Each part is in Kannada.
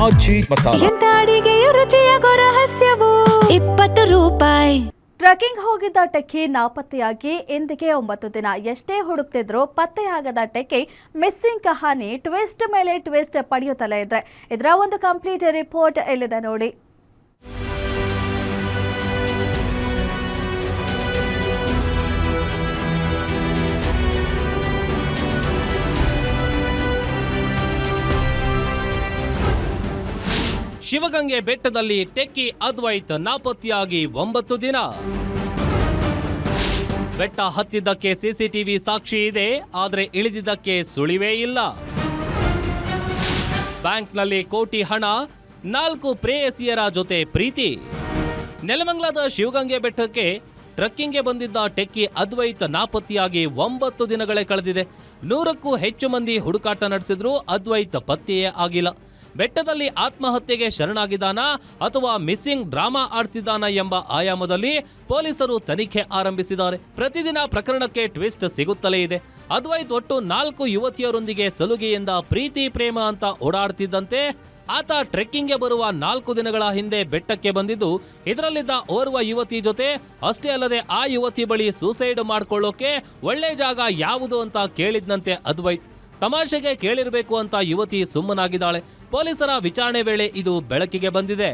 ಆಚಿ ಮಸಾಲ. ಎಂತ ಅಡಿಗೆಯ ರುಚಿಯಾಗೋ ರಹಸ್ಯವು 20 ರೂಪಾಯಿ. ಟ್ರೆಕ್ಕಿಂಗ್ ಹೋಗಿದ್ದ ಟೆಕ್ಕಿ ನಾಪತ್ತೆಯಾಗಿ ಇಂದಿಗೆ 9 ದಿನ. ಎಷ್ಟೇ ಹುಡುಕ್ತಿದ್ರು ಪತ್ತೆಯಾಗದ ಟೆಕ್ಕಿ ಮಿಸ್ಸಿಂಗ್ ಕಹಾನಿ ಟ್ವಿಸ್ಟ್ ಮೇಲೆ ಟ್ವಿಸ್ಟ್ ಪಡೆಯುತ್ತಲೇ ಇದ್ರೆ ಇದರ ಒಂದು ಕಂಪ್ಲೀಟ್ ರಿಪೋರ್ಟ್ ಇಲ್ಲಿದೆ ನೋಡಿ. ಶಿವಗಂಗೆ ಬೆಟ್ಟದಲ್ಲಿ ಟೆಕ್ಕಿ ಅದ್ವೈತ್ ನಾಪತ್ತೆಯಾಗಿ 9 ದಿನ. ಬೆಟ್ಟ ಹತ್ತಿದ್ದಕ್ಕೆ ಸಿಸಿಟಿವಿ ಸಾಕ್ಷಿ ಇದೆ, ಆದರೆ ಇಳಿದಿದ್ದಕ್ಕೆ ಸುಳಿವೇ ಇಲ್ಲ. ಬ್ಯಾಂಕ್ನಲ್ಲಿ ಕೋಟಿ ಹಣ, 4 ಪ್ರೇಯಸಿಯರ ಜೊತೆ ಪ್ರೀತಿ. ನೆಲಮಂಗಲದ ಶಿವಗಂಗೆ ಬೆಟ್ಟಕ್ಕೆ ಟ್ರೆಕ್ಕಿಂಗ್ಗೆ ಬಂದಿದ್ದ ಟೆಕ್ಕಿ ಅದ್ವೈತ್ ನಾಪತ್ತೆಯಾಗಿ 9 ದಿನಗಳೇ ಕಳೆದಿದೆ. 100ಕ್ಕೂ ಹೆಚ್ಚು ಮಂದಿ ಹುಡುಕಾಟ ನಡೆಸಿದ್ರೂ ಅದ್ವೈತ್ ಪತ್ತೆಯೇ ಆಗಿಲ್ಲ. ಬೆಟ್ಟದಲ್ಲಿ ಆತ್ಮಹತ್ಯೆಗೆ ಶರಣಾಗಿದ್ದಾನಾ ಅಥವಾ ಮಿಸ್ಸಿಂಗ್ ಡ್ರಾಮಾ ಆಡ್ತಿದ್ದಾನಾ ಎಂಬ ಆಯಾಮದಲ್ಲಿ ಪೊಲೀಸರು ತನಿಖೆ ಆರಂಭಿಸಿದ್ದಾರೆ. ಪ್ರತಿದಿನ ಪ್ರಕರಣಕ್ಕೆ ಟ್ವಿಸ್ಟ್ ಸಿಗುತ್ತಲೇ ಇದೆ. ಅದ್ವೈತ್ ಒಟ್ಟು 4 ಯುವತಿಯರೊಂದಿಗೆ ಸಲುಗೆಯಿಂದ ಪ್ರೀತಿ ಪ್ರೇಮ ಅಂತ ಓಡಾಡ್ತಿದ್ದಂತೆ ಆತ ಟ್ರೆಕ್ಕಿಂಗ್ಗೆ ಬರುವ 4 ದಿನಗಳ ಹಿಂದೆ ಬೆಟ್ಟಕ್ಕೆ ಬಂದಿದ್ದು, ಇದರಲ್ಲಿದ್ದ ಓರ್ವ ಯುವತಿ ಜೊತೆ. ಅಷ್ಟೇ ಅಲ್ಲದೆ ಆ ಯುವತಿ ಬಳಿ ಸೂಸೈಡ್ ಮಾಡ್ಕೊಳ್ಳೋಕೆ ಒಳ್ಳೆ ಜಾಗ ಯಾವುದು ಅಂತ ಕೇಳಿದ್ನಂತೆ ಅದ್ವೈತ್. ತಮಾಷೆಗೆ ಕೇಳಿರಬೇಕು ಅಂತ ಯುವತಿ ಸುಮ್ಮನಾಗಿದ್ದಾಳೆ. ಪೊಲೀಸರ ವಿಚಾರಣೆ ವೇಳೆ ಇದು ಬೆಳಕಿಗೆ ಬಂದಿದೆ.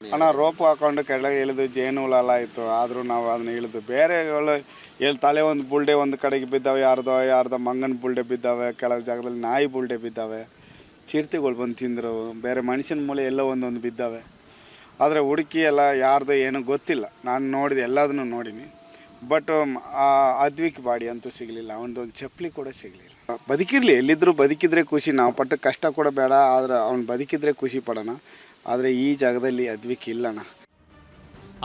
ಅಣ್ಣ ರೋಪ್ ಹಾಕೊಂಡು ಕೆಳಗೆ ಇಳಿದು ಜೇನು ಹುಳ ಇತ್ತು, ಆದರೂ ನಾವು ಅದನ್ನ ಇಳಿದು ಬೇರೆ ತಲೆ ಒಂದು ಬುಲ್ಡೆ ಒಂದು ಕಡೆಗೆ ಬಿದ್ದಾವೆ, ಯಾರ್ದೋ ಮಂಗನ ಬುಲ್ಡೆ ಬಿದ್ದಾವೆ, ಕೆಲವು ಜಾಗದಲ್ಲಿ ನಾಯಿ ಬುಲ್ಡೆ ಬಿದ್ದಾವೆ, ಚಿರತೆಗಳು ಬಂದು ತಿಂದರು, ಬೇರೆ ಮನುಷ್ಯನ ಮೂಳೆ ಎಲ್ಲ ಒಂದೊಂದು ಬಿದ್ದಾವೆ. ಆದರೆ ಹುಡುಕಿ ಎಲ್ಲ ಯಾರ್ದು ಏನೂ ಗೊತ್ತಿಲ್ಲ. ನಾನು ನೋಡಿದೆ, ಎಲ್ಲದನ್ನು ನೋಡೀನಿ. ಬಟ್ ಅದ್ವಿಕ್ ಬಾಡಿ ಅಂತೂ ಸಿಗಲಿಲ್ಲ. ಅವನದೊಂದು ಚಪ್ಪಲಿ ಕೂಡ ಸಿಗಲಿಲ್ಲ. ಬದುಕಿರಲಿ, ಎಲ್ಲಿದ್ದರೂ ಬದುಕಿದ್ರೆ ಖುಷಿ. ನಾವು ಪಟ್ಟ ಕಷ್ಟ ಕೂಡ ಬೇಡ, ಆದರೆ ಅವ್ನು ಬದುಕಿದ್ರೆ ಖುಷಿ ಪಡೋಣ. ಆದರೆ ಈ ಜಾಗದಲ್ಲಿ ಅದ್ವಿಕ್ ಇಲ್ಲಣ್ಣ.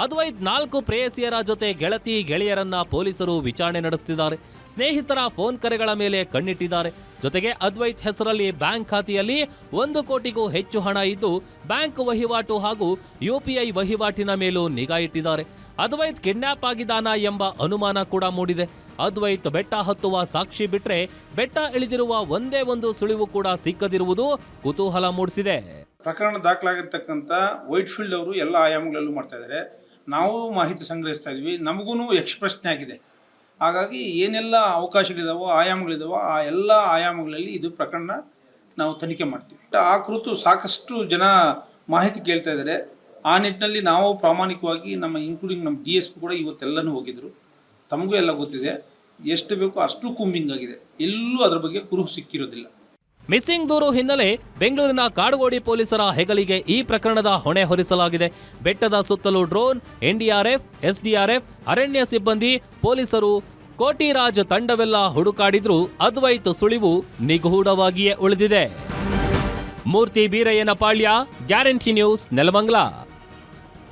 ಅದ್ವೈತ್ 4 ಪ್ರೇಯಸಿಯರ ಜೊತೆ ಗೆಳತಿ ಗೆಳೆಯರನ್ನ ಪೊಲೀಸರು ವಿಚಾರಣೆ ನಡೆಸುತ್ತಿದ್ದಾರೆ. ಸ್ನೇಹಿತರ ಫೋನ್ ಕರೆಗಳ ಮೇಲೆ ಕಣ್ಣಿಟ್ಟಿದ್ದಾರೆ. ಜೊತೆಗೆ ಅದ್ವೈತ್ ಹೆಸರಲ್ಲಿ ಬ್ಯಾಂಕ್ ಖಾತೆಯಲ್ಲಿ 1 ಕೋಟಿಗೂ ಹೆಚ್ಚು ಹಣ ಇದ್ದು, ಬ್ಯಾಂಕ್ ವಹಿವಾಟು ಹಾಗೂ UPI ವಹಿವಾಟಿನ ಮೇಲೂ ನಿಗಾ ಇಟ್ಟಿದ್ದಾರೆ. ಅದ್ವೈತ್ ಕಿಡ್ನಾಪ್ ಆಗಿದ್ದಾನಾ ಎಂಬ ಅನುಮಾನ ಕೂಡ ಮೂಡಿದೆ. ಅದ್ವೈತ್ ಬೆಟ್ಟ ಹತ್ತುವ ಸಾಕ್ಷಿ ಬಿಟ್ರೆ ಬೆಟ್ಟ ಇಳಿದಿರುವ ಒಂದೇ ಒಂದು ಸುಳಿವು ಕೂಡ ಸಿಕ್ಕದಿರುವುದು ಕುತೂಹಲ ಮೂಡಿಸಿದೆ. ಪ್ರಕರಣ ದಾಖಲಾಗಿರ್ತಕ್ಕಂಥ ವೈಟ್ ಫೀಲ್ಡ್ ಅವರು ಎಲ್ಲ ಆಯಾಮಗಳಲ್ಲೂ ಮಾಡ್ತಾ ಇದ್ದಾರೆ. ನಾವು ಮಾಹಿತಿ ಸಂಗ್ರಹಿಸ್ತಾ ಇದ್ವಿ, ನಮಗೂ ಯಕ್ಷ ಪ್ರಶ್ನೆ ಆಗಿದೆ. ಹಾಗಾಗಿ ಏನೆಲ್ಲ ಅವಕಾಶಗಳಿದಾವೋ, ಆಯಾಮಗಳಿದಾವೋ, ಆ ಎಲ್ಲ ಆಯಾಮಗಳಲ್ಲಿ ಇದು ಪ್ರಕರಣ ನಾವು ತನಿಖೆ ಮಾಡ್ತೀವಿ. ಆ ಕುರಿತು ಸಾಕಷ್ಟು ಜನ ಮಾಹಿತಿ ಕೇಳ್ತಾ ಇದ್ದಾರೆ. ಆ ನಿಟ್ಟಿನಲ್ಲಿ ನಾವು ಪ್ರಾಮಾಣಿಕವಾಗಿ ನಮ್ಮ ಇನ್ಕ್ಲೂಡಿಂಗ್ ನಮ್ಮ DSP ಕೂಡ ಇವತ್ತೆಲ್ಲನೂ ಹೋಗಿದ್ರು. ತಮಗೂ ಎಲ್ಲ ಗೊತ್ತಿದೆ, ಎಷ್ಟು ಬೇಕೋ ಅಷ್ಟು ಕೂಂಬಿಂಗ್ ಆಗಿದೆ. ಎಲ್ಲೂ ಅದರ ಬಗ್ಗೆ ಕುರುಹು ಸಿಕ್ಕಿರೋದಿಲ್ಲ. ಮಿಸ್ಸಿಂಗ್ ದೂರು ಹಿನ್ನೆಲೆ ಬೆಂಗಳೂರಿನ ಕಾಡುಗೋಡಿ ಪೊಲೀಸರ ಹೆಗಲಿಗೆ ಈ ಪ್ರಕರಣದ ಹೊಣೆ ಹೊರಿಸಲಾಗಿದೆ. ಬೆಟ್ಟದ ಸುತ್ತಲೂ ಡ್ರೋನ್, NDRF, SDRF, ಅರಣ್ಯ ಸಿಬ್ಬಂದಿ, ಪೊಲೀಸರು, ಕೋಟಿರಾಜ್ ತಂಡವೆಲ್ಲ ಹುಡುಕಾಡಿದ್ರೂ ಅದ್ವೈತ್ ಸುಳಿವು ನಿಗೂಢವಾಗಿಯೇ ಉಳಿದಿದೆ. ಮೂರ್ತಿ ಬೀರಯ್ಯನ ಪಾಳ್ಯ, ಗ್ಯಾರಂಟಿ ನ್ಯೂಸ್, ನೆಲಮಂಗಲ.